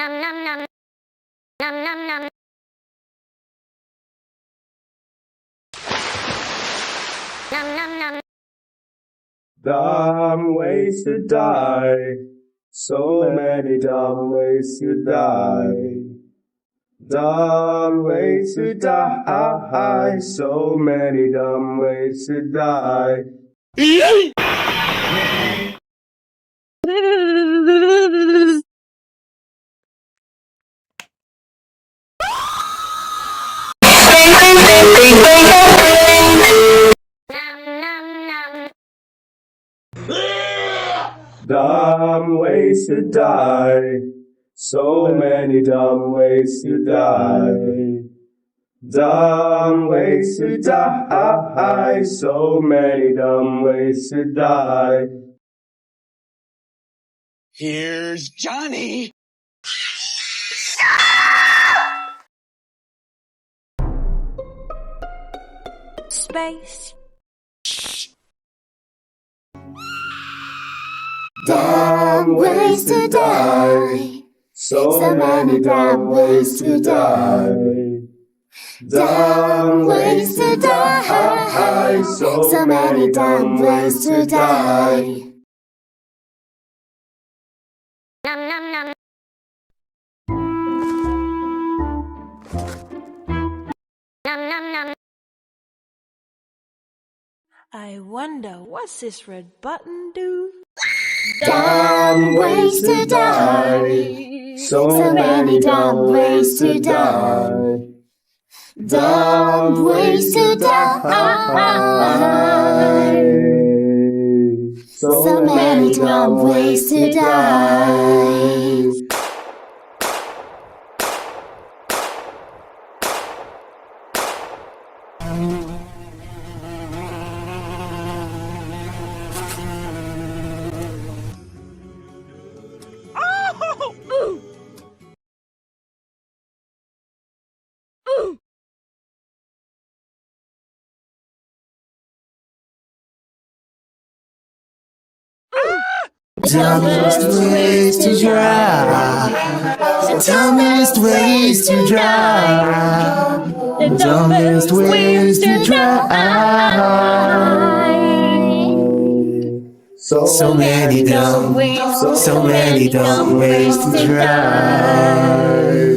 Nom nom nom. Nom nom nom. Nom nom nom. Dumb ways to die. So many dumb ways to die. Dumb ways to die. So many dumb ways to die. Nom nom nom. Dumb ways to die. So many dumb ways to die. Dumb ways to die. So many dumb ways to die. Here's Johnny. Space. Dumb ways to die. So many dumb ways to die. Dumb ways to die. So many dumb ways to die. Nom nom nom. Nom nom nom. I wonder what's this red button do? Dumb ways to die. So many dumb ways to die. Dumb ways to die. So many dumb ways to die. Dumbest ways to drive. The dumbest ways to drive. The dumbest ways to drive. So many dumb ways to drive.